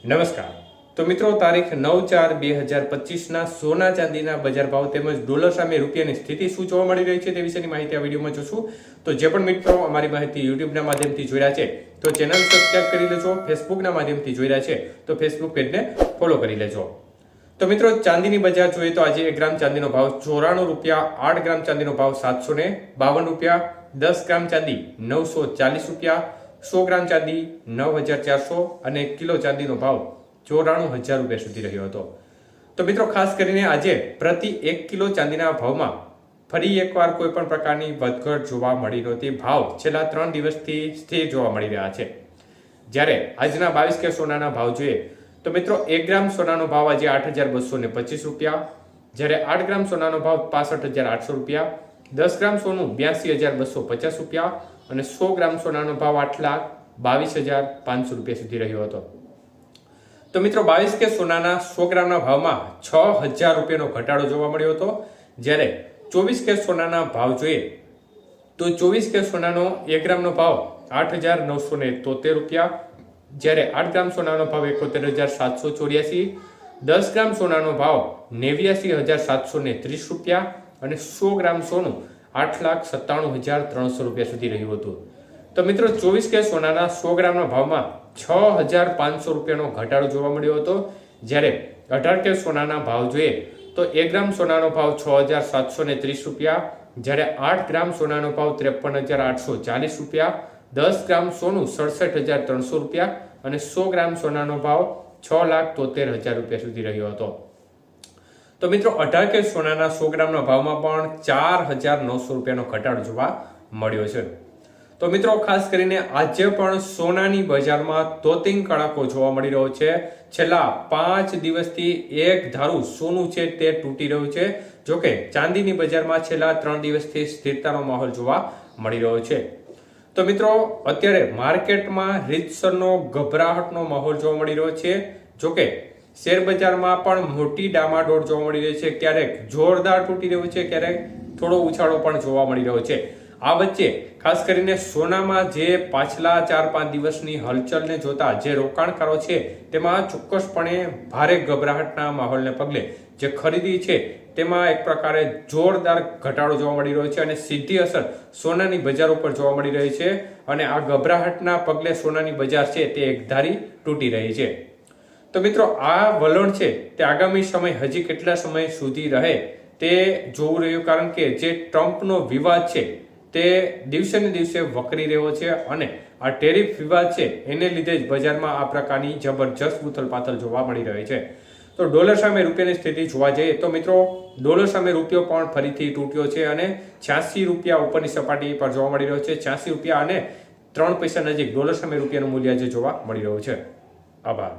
નમસ્કાર. તો મિત્રો, તારીખ 9/4/2025 સોના ચાંદીના બજાર ભાવ તેમજ ડોલર સામે રૂપિયાની સ્થિતિ શું જોવા મળી રહી છે તે વિશેની માહિતી આ વિડીયોમાં જોશું. તો જે પણ મિત્રો અમારી માહિતી યુટ્યુબના માધ્યમથી જોઈ રહ્યા છે તો ચેનલ સબસ્ક્રાઇબ કરી લેજો. ફેસબુકના માધ્યમથી જોઈ રહ્યા છે તો ફેસબુક પેજને ફોલો કરી લેજો. તો મિત્રો, ચાંદીની બજાર જોઈએ તો આજે 1 ગ્રામ ચાંદીનો ભાવ 94 રૂપિયા, 8 ગ્રામ ચાંદીનો ભાવ 752 રૂપિયા, 10 ગ્રામ ચાંદી 940 રૂપિયા, 100 ગ્રામ ચાંદી 9400 અને કિલો ચાંદીનો ભાવ 94,000 રૂપિયા સુધી રહ્યો હતો. તો મિત્રો, ખાસ કરીને આજે પ્રતિ 1 કિલો ચાંદીના ભાવમાં ફરી એકવાર કોઈ પણ પ્રકારની વધઘટ જોવા મળી નહોતી. ભાવ છેલ્લા 3 દિવસથી સ્થિર જોવા મળી રહ્યા છે. જ્યારે આજના 22 કે સોનાના ભાવ જોઈએ તો મિત્રો, 1 ગ્રામ સોનાનો ભાવ આજે 8,225 રૂપિયા, જ્યારે 8 ગ્રામ સોનાનો ભાવ 65,800 રૂપિયા, 10 ગ્રામ સોનું 82,250 રૂપિયા અને 100 ગ્રામ સોનાનો ભાવ 8,22,500 રૂપિયા સુધી રહ્યો હતો. તો મિત્રો, 22 કે સોનાના 100 ગ્રામના ભાવમાં 6,000 રૂપિયાનો ઘટાડો જોવા મળ્યો હતો. જ્યારે 24 કે સોનાના ભાવ જોઈએ તો 24 કે સોનાનો 1 ગ્રામનો ભાવ 8,973 રૂપિયા, જ્યારે 8 ગ્રામ સોનાનો ભાવ 71,784, 10 ગ્રામ સોનાનો ભાવ 89,730 રૂપિયા અને 100 ગ્રામ સોનું 8,97,300 રૂપિયા સુધી રહ્યું હતું. તો મિત્રો, 24 કે સોનાના 100 ગ્રામના ભાવમાં 6,500 રૂપિયાનો ઘટાડો જોવા મળ્યો હતો. જ્યારે 18 કે સોનાના ભાવ જોઈએ તો 1 ગ્રામ સોનાનો ભાવ 6,730 રૂપિયા, જ્યારે 8 ગ્રામ સોનાનો ભાવ 53,840 રૂપિયા, 10 ગ્રામ સોનું 67,300 રૂપિયા અને 100 ગ્રામ સોનાનો ભાવ 6,73,000 રૂપિયા સુધી રહ્યો હતો. તો મિત્રો, 18 કે સોનાના 100 ગ્રામના ભાવમાં પણ 4,900 રૂપિયાનો ઘટાડો જોવા મળ્યો છે. તો મિત્રો, ખાસ કરીને આજે પણ સોનાની બજારમાં તોતિંગ કડાકો જોવા મળી રહ્યો છે. છેલ્લા 5 દિવસથી એક ધારું સોનું છે તે તૂટી રહ્યું છે. જોકે ચાંદીની બજારમાં છેલ્લા 3 દિવસથી સ્થિરતાનો માહોલ જોવા મળી રહ્યો છે. તો મિત્રો, અત્યારે માર્કેટમાં રીતસરનો ગભરાટનો માહોલ જોવા મળી રહ્યો છે. જોકે શેર બજારમાં પણ મોટી ડામાડોળ જોવા મળી રહી છે. ક્યારેક જોરદાર તૂટી રહ્યું છે, ક્યારેક થોડો ઉછાળો પણ જોવા મળી રહ્યો છે. આ વચ્ચે ખાસ કરીને સોનામાં જે પાછલા 4-5 દિવસની હલચલને જોતા જે રોકાણકારો છે તેમાં ચોક્કસપણે ભારે ગભરાટના માહોલને પગલે જે ખરીદી છે તેમાં એક પ્રકારે જોરદાર ઘટાડો જોવા મળી રહ્યો છે અને સીધી અસર સોનાની બજાર ઉપર જોવા મળી રહી છે. અને આ ગભરાટના પગલે સોનાની બજાર છે તે એકધારી તૂટી રહી છે. તો મિત્રો, આ વલણ છે તે આગામી સમય હજી કેટલા સમય સુધી રહે તે જોવું રહ્યું, કારણ કે જે ટ્રમ્પનો વિવાદ છે તે દિવસે ને દિવસે વકરી રહ્યો છે અને આ ટેરિફ વિવાદ છે એને લીધે જ બજારમાં આ પ્રકારની જબરજસ્ત ઉથલપાથલ જોવા મળી રહી છે. તો ડોલર સામે રૂપિયાની સ્થિતિ જોવા જઈએ તો મિત્રો, ડોલર સામે રૂપિયો પણ ફરીથી તૂટ્યો છે અને 86 રૂપિયા ઉપરની સપાટી પર જોવા મળી રહ્યો છે. 86 રૂપિયા અને 3 પૈસા નજીક ડોલર સામે રૂપિયાનું મૂલ્ય જે જોવા મળી રહ્યું છે. આભાર.